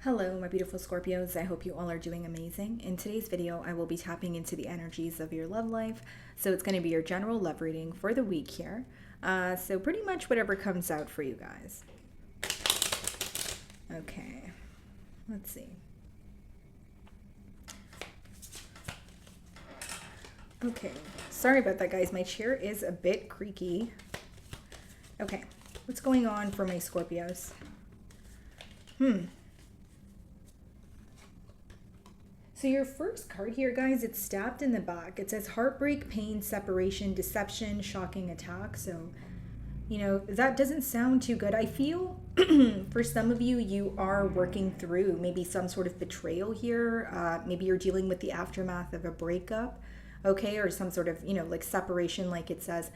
Hello, my beautiful Scorpios. I hope you all are doing amazing. In today's video, I will be tapping into the energies of your love life. So it's going to be your general love reading for the week here. So pretty much whatever comes out for you guys. Okay, let's see. Okay, sorry about that, guys. My chair is a bit creaky. Okay, what's going on for my Scorpios? So your first card here, guys, it's stabbed in the back. It says heartbreak, pain, separation, deception, shocking attack. So, you know, that doesn't sound too good. I feel for some of you, you are working through maybe some sort of betrayal here. Maybe you're dealing with the aftermath of a breakup, okay, or some sort of, you know, like separation, like it says.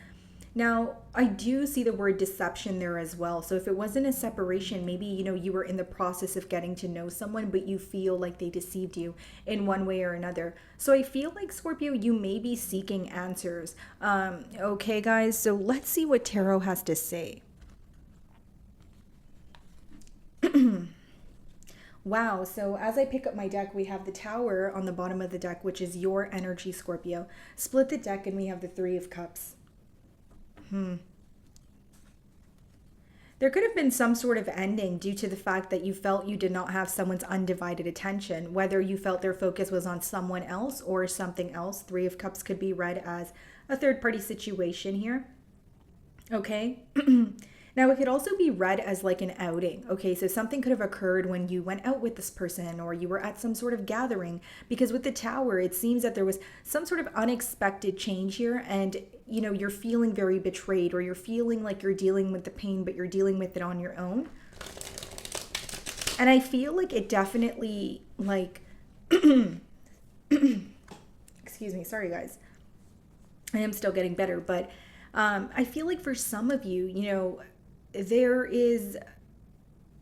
Now, I do see the word deception there as well. So if it wasn't a separation, maybe, you know, you were in the process of getting to know someone, but you feel like they deceived you in one way or another. So I feel like, Scorpio, you may be seeking answers. Okay, guys, so let's see what Tarot has to say. Wow, so as I pick up my deck, we have the Tower on the bottom of the deck, which is your energy, Scorpio. Split the deck and we have the Three of Cups. There could have been some sort of ending due to the fact that you felt you did not have someone's undivided attention, whether you felt their focus was on someone else or something else. Three of Cups could be read as a third-party situation here. Okay. Now, it could also be read as like an outing. Okay, so something could have occurred when you went out with this person or you were at some sort of gathering, because with the Tower, it seems that there was some sort of unexpected change here and, you know, you're feeling very betrayed, or you're feeling like you're dealing with the pain, but you're dealing with it on your own. And I feel like it definitely, like, excuse me, sorry guys. I am still getting better, but I feel like for some of you, you know, there is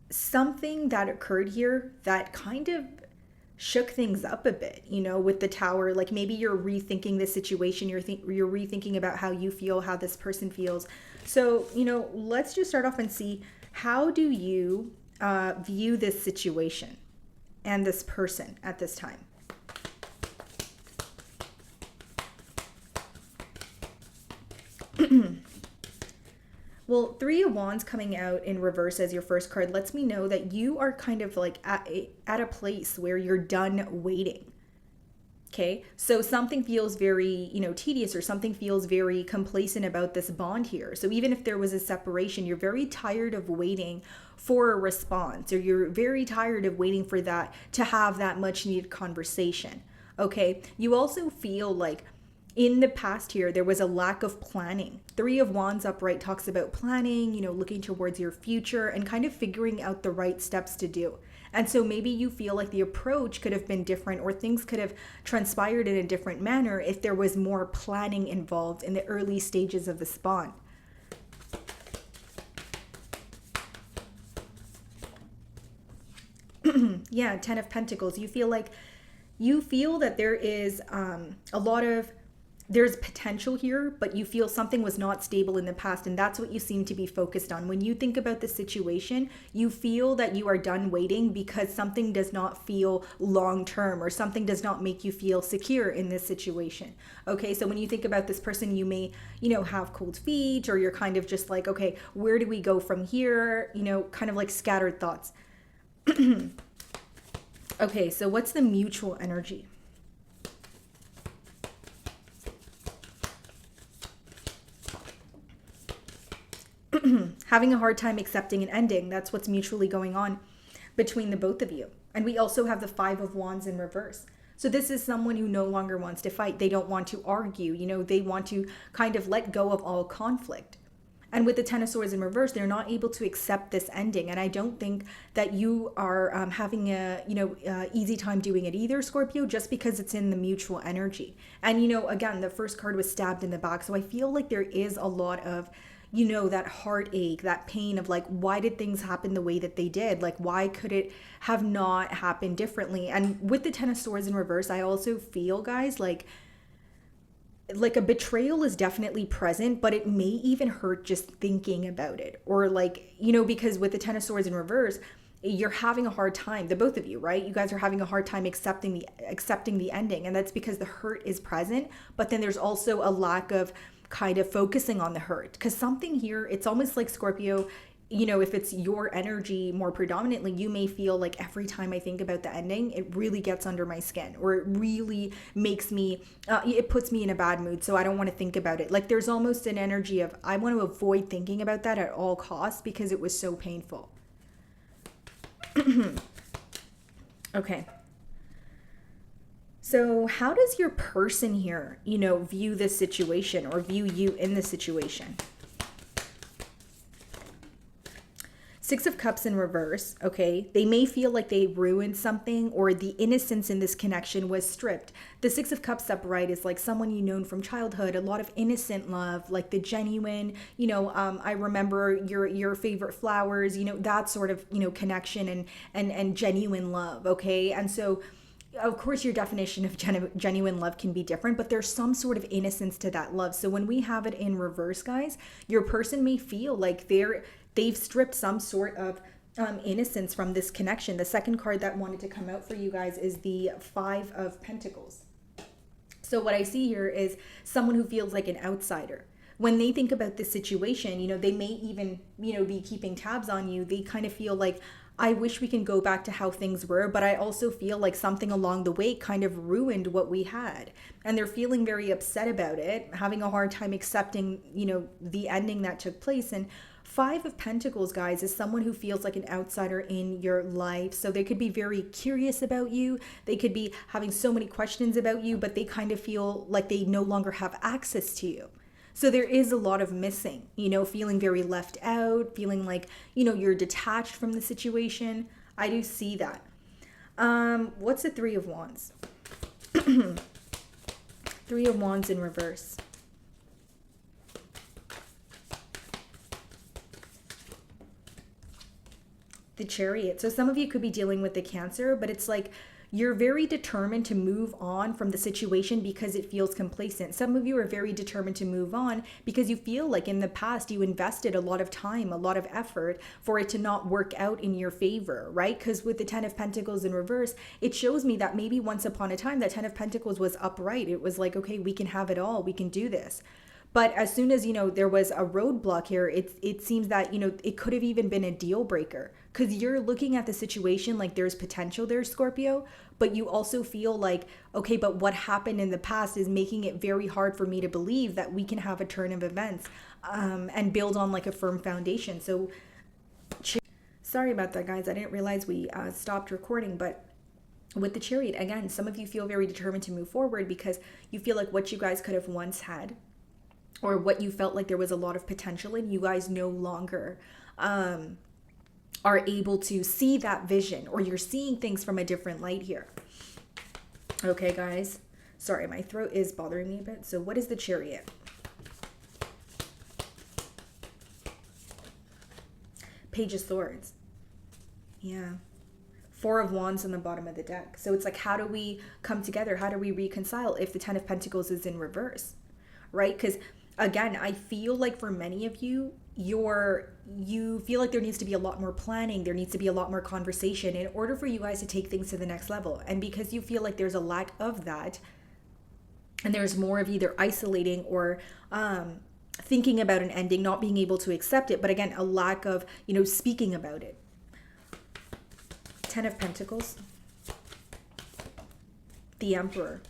something that occurred here that kind of shook things up a bit, you know, with the Tower. Like maybe you're rethinking the situation, you're rethinking about how you feel, how this person feels. So, you know, let's just start off and see, how do you view this situation and this person at this time? Well, Three of Wands coming out in reverse as your first card lets me know that you are kind of like at a place where you're done waiting. Okay, so something feels very, you know, tedious, or something feels very complacent about this bond here. So even if there was a separation, you're very tired of waiting for a response, or you're very tired of waiting for that, to have that much needed conversation. Okay, you also feel like in the past here, there was a lack of planning. Three of Wands upright talks about planning, you know, looking towards your future and kind of figuring out the right steps to do. And so maybe you feel like the approach could have been different, or things could have transpired in a different manner if there was more planning involved in the early stages of this bond. Yeah, Ten of Pentacles. You feel that there is a lot of, there's potential here, but you feel something was not stable in the past, and that's what you seem to be focused on. When you think about the situation, you feel that you are done waiting because something does not feel long-term, or something does not make you feel secure in this situation. Okay, so when you think about this person, you may, you know, have cold feet, or you're kind of just like, okay, where do we go from here? You know, kind of like scattered thoughts. Okay, so what's the mutual energy? Having a hard time accepting an ending. That's what's mutually going on between the both of you. And we also have the Five of Wands in reverse. So this is someone who no longer wants to fight. They don't want to argue. You know, they want to kind of let go of all conflict. And with the Ten of Swords in reverse, they're not able to accept this ending. And I don't think that you are having a, you know, easy time doing it either, Scorpio, just because it's in the mutual energy. And, you know, again, the first card was stabbed in the back. So I feel like there is a lot of, you know, that heartache, that pain of like, why did things happen the way that they did? Like, why could it have not happened differently? And with the Ten of Swords in reverse, I also feel, guys, like a betrayal is definitely present, but it may even hurt just thinking about it. Or like, you know, because with the Ten of Swords in reverse, you're having a hard time, the both of you, right? You guys are having a hard time accepting the ending, and that's because the hurt is present, but then there's also a lack of kind of focusing on the hurt, because something here, it's almost like Scorpio, if it's your energy more predominantly, you may feel like every time I think about the ending, it really gets under my skin, or it really makes me, it puts me in a bad mood. So I don't want to think about it. Like there's almost an energy of, I want to avoid thinking about that at all costs because it was so painful. Okay. So how does your person here, view this situation or view you in this situation? Six of Cups in reverse, okay? They may feel like they ruined something, or the innocence in this connection was stripped. The Six of Cups upright is like someone you known from childhood, a lot of innocent love, like the genuine, I remember your favorite flowers, that sort of, connection and genuine love, okay? And so, of course, your definition of genuine love can be different, but there's some sort of innocence to that love. So when we have it in reverse, guys, your person may feel like they've stripped some sort of innocence from this connection. The second card that wanted to come out for you guys is the Five of Pentacles. So what I see here is someone who feels like an outsider. When they think about this situation, they may even, be keeping tabs on you. They kind of feel like, I wish we can go back to how things were, but I also feel like something along the way kind of ruined what we had. And they're feeling very upset about it, having a hard time accepting, the ending that took place. And Five of Pentacles, guys, is someone who feels like an outsider in your life. So they could be very curious about you. They could be having so many questions about you, but they kind of feel like they no longer have access to you. So there is a lot of missing, feeling very left out, feeling like, you're detached from the situation. I do see that. What's the Three of Wands? Three of Wands in reverse. The Chariot. So some of you could be dealing with the Cancer, but it's like you're very determined to move on from the situation because it feels complacent. Some of you are very determined to move on because you feel like in the past you invested a lot of time, a lot of effort for it to not work out in your favor, right? Because with the Ten of Pentacles in reverse, it shows me that maybe once upon a time that Ten of Pentacles was upright. It was like, okay, we can have it all. We can do this. But as soon as, there was a roadblock here, it seems that, it could have even been a deal breaker, because you're looking at the situation like there's potential there, Scorpio, but you also feel like, okay, but what happened in the past is making it very hard for me to believe that we can have a turn of events and build on like a firm foundation. So sorry about that, guys. I didn't realize we stopped recording, but with the Chariot, again, some of you feel very determined to move forward because you feel like what you guys could have once had, or what you felt like there was a lot of potential in, you guys no longer are able to see that vision, or you're seeing things from a different light here. Okay, guys. Sorry, my throat is bothering me a bit. So what is the Chariot? Page of Swords. Yeah. Four of Wands on the bottom of the deck. So it's like, how do we come together? How do we reconcile if the Ten of Pentacles is in reverse, right? Because again, I feel like for many of you, you feel like there needs to be a lot more planning. There needs to be a lot more conversation in order for you guys to take things to the next level. And because you feel like there's a lack of that, and there's more of either isolating or thinking about an ending, not being able to accept it, but again, a lack of, speaking about it. Ten of Pentacles. The Emperor.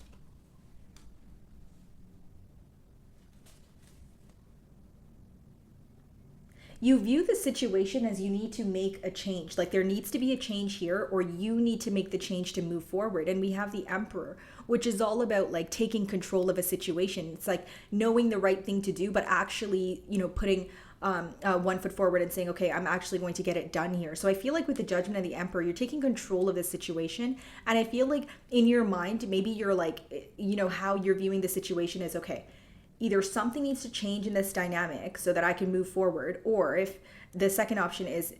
You view the situation as you need to make a change. Like there needs to be a change here, or you need to make the change to move forward. And we have the Emperor, which is all about like taking control of a situation. It's like knowing the right thing to do, but actually, putting one foot forward and saying, okay, I'm actually going to get it done here. So I feel like with the Judgment of the Emperor, you're taking control of the situation. And I feel like in your mind, maybe you're like, how you're viewing the situation is, okay, either something needs to change in this dynamic so that I can move forward, or if the second option is,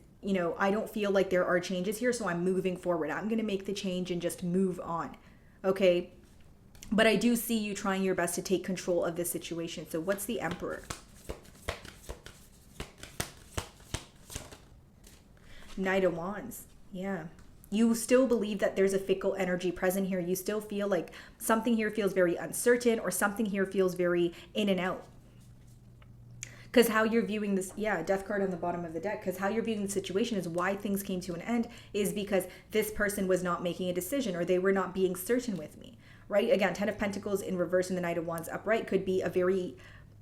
I don't feel like there are changes here, so I'm moving forward. I'm going to make the change and just move on. Okay. But I do see you trying your best to take control of this situation. So what's the Emperor? Knight of Wands. Yeah. You still believe that there's a fickle energy present here. You still feel like something here feels very uncertain, or something here feels very in and out. Because how you're viewing this, yeah, death card on the bottom of the deck, because how you're viewing the situation is why things came to an end is because this person was not making a decision, or they were not being certain with me, right? Again, 10 of Pentacles in reverse and the Knight of Wands upright could be a very,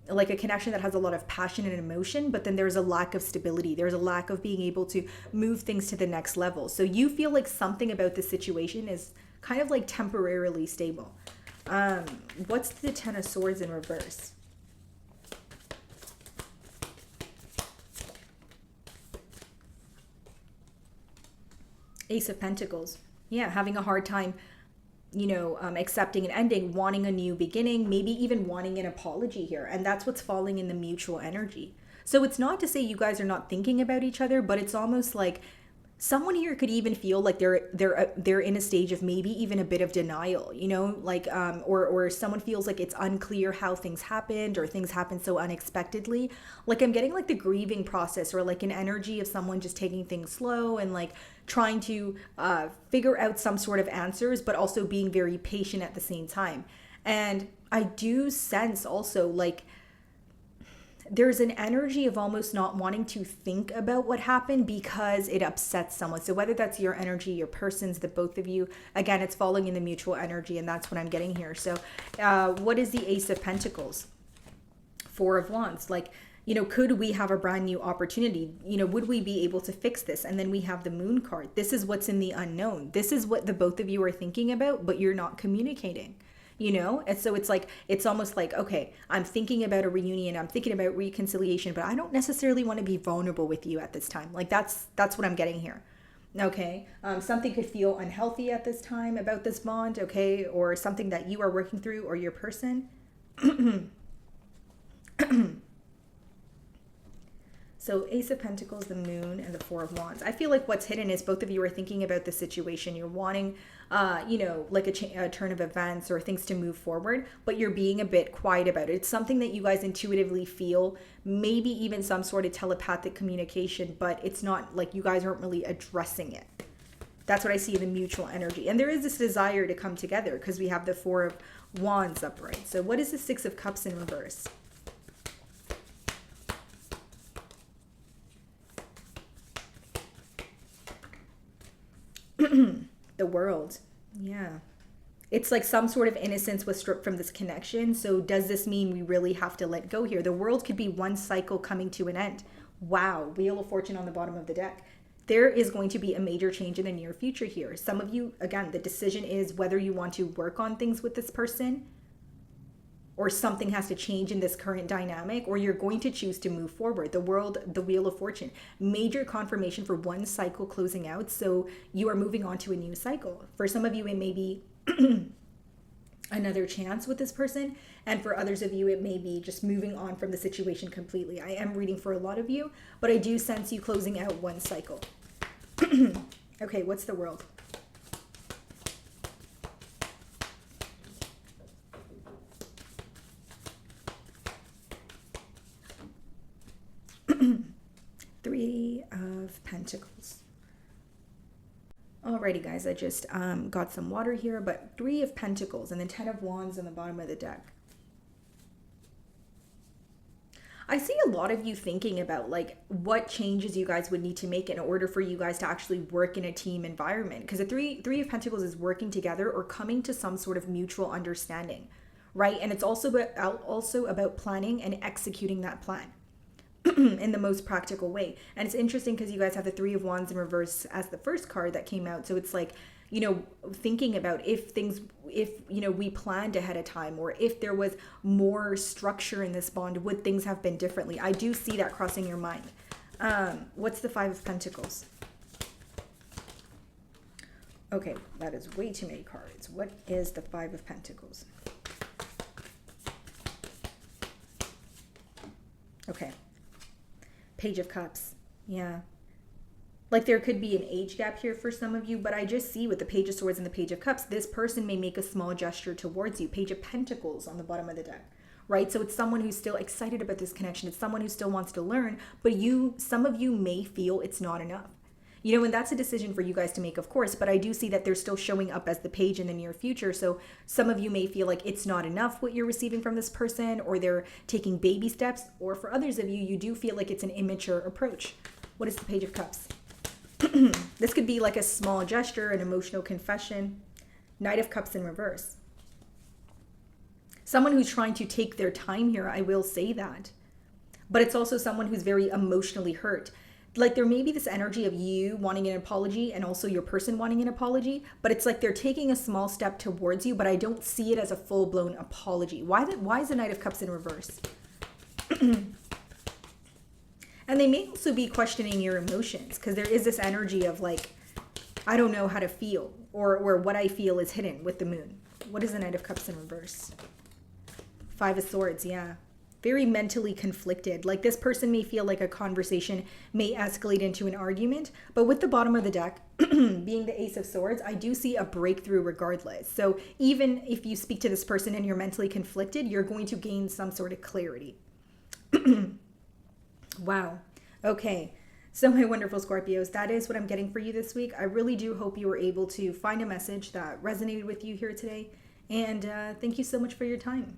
like a connection that has a lot of passion and emotion, but then there's a lack of stability. There's a lack of being able to move things to the next level. So you feel like something about this situation is kind of like temporarily stable. What's the 10 of Swords in reverse? Ace of Pentacles. Yeah, having a hard time, accepting an ending, wanting a new beginning, maybe even wanting an apology here. And that's what's falling in the mutual energy. So it's not to say you guys are not thinking about each other, but it's almost like someone here could even feel like they're in a stage of maybe even a bit of denial, or someone feels like it's unclear how things happened, or things happen so unexpectedly. Like I'm getting like the grieving process, or like an energy of someone just taking things slow and like trying to figure out some sort of answers, but also being very patient at the same time. And I do sense also like there's an energy of almost not wanting to think about what happened because it upsets someone. So whether that's your energy, your person's, the both of you, again, it's falling in the mutual energy, and that's what I'm getting here. So what is the Ace of Pentacles? Four of Wands. Like, could we have a brand new opportunity? Would we be able to fix this? And then we have the Moon card. This is what's in the unknown. This is what the both of you are thinking about, but you're not communicating. And so it's almost like, okay, I'm thinking about a reunion, I'm thinking about reconciliation, but I don't necessarily want to be vulnerable with you at this time. Like that's what I'm getting here. Okay. Something could feel unhealthy at this time about this bond. Okay. Or something that you are working through, or your person. So Ace of Pentacles, the Moon, and the Four of Wands. I feel like what's hidden is both of you are thinking about the situation. You're wanting, like a turn of events or things to move forward, but you're being a bit quiet about it. It's something that you guys intuitively feel, maybe even some sort of telepathic communication, but it's not like you guys aren't really addressing it. That's what I see in the mutual energy. And there is this desire to come together because we have the Four of Wands upright. So what is the Six of Cups in reverse? The World. Yeah. It's like some sort of innocence was stripped from this connection. So does this mean we really have to let go here? The World could be one cycle coming to an end. Wow. Wheel of Fortune on the bottom of the deck. There is going to be a major change in the near future here. Some of you, again, the decision is whether you want to work on things with this person, or something has to change in this current dynamic, or you're going to choose to move forward. The World, the Wheel of Fortune, major confirmation for one cycle closing out. So you are moving on to a new cycle. For some of you, it may be another chance with this person. And for others of you, it may be just moving on from the situation completely. I am reading for a lot of you, but I do sense you closing out one cycle. Okay, what's the World? Three of Pentacles. Alrighty, guys, I just got some water here, but Three of Pentacles and then 10 of Wands on the bottom of the deck. I see a lot of you thinking about like what changes you guys would need to make in order for you guys to actually work in a team environment. Because the three of Pentacles is working together or coming to some sort of mutual understanding, right? And it's also about planning and executing that plan in the most practical way. And it's interesting because you guys have the Three of Wands in reverse as the first card that came out. So it's like, thinking about if we planned ahead of time, or if there was more structure in this bond, would things have been differently? I do see that crossing your mind. What's the Five of Pentacles? Okay, that is way too many cards. What is the Five of Pentacles? Okay. Page of Cups. Yeah. Like there could be an age gap here for some of you, but I just see with the Page of Swords and the Page of Cups, this person may make a small gesture towards you. Page of Pentacles on the bottom of the deck, right? So it's someone who's still excited about this connection. It's someone who still wants to learn, but some of you may feel it's not enough. You know, and that's a decision for you guys to make, of course, but I do see that they're still showing up as the page in the near future. So some of you may feel like it's not enough what you're receiving from this person, or they're taking baby steps, or for others of you, you do feel like it's an immature approach. What is the Page of Cups? This could be like a small gesture, an emotional confession. Knight of Cups in reverse. Someone who's trying to take their time here, I will say that. But it's also someone who's very emotionally hurt. Like there may be this energy of you wanting an apology and also your person wanting an apology, but it's like they're taking a small step towards you, but I don't see it as a full-blown apology. Why is the Knight of Cups in reverse? And they may also be questioning your emotions, because there is this energy of like, I don't know how to feel, or where what I feel is hidden with the moon. What is the Knight of Cups in reverse? Five of Swords, yeah. Very mentally conflicted. Like this person may feel like a conversation may escalate into an argument, but with the bottom of the deck being the Ace of Swords, I do see a breakthrough regardless. So even if you speak to this person and you're mentally conflicted, you're going to gain some sort of clarity. Wow. Okay. So my wonderful Scorpios, that is what I'm getting for you this week. I really do hope you were able to find a message that resonated with you here today. And thank you so much for your time.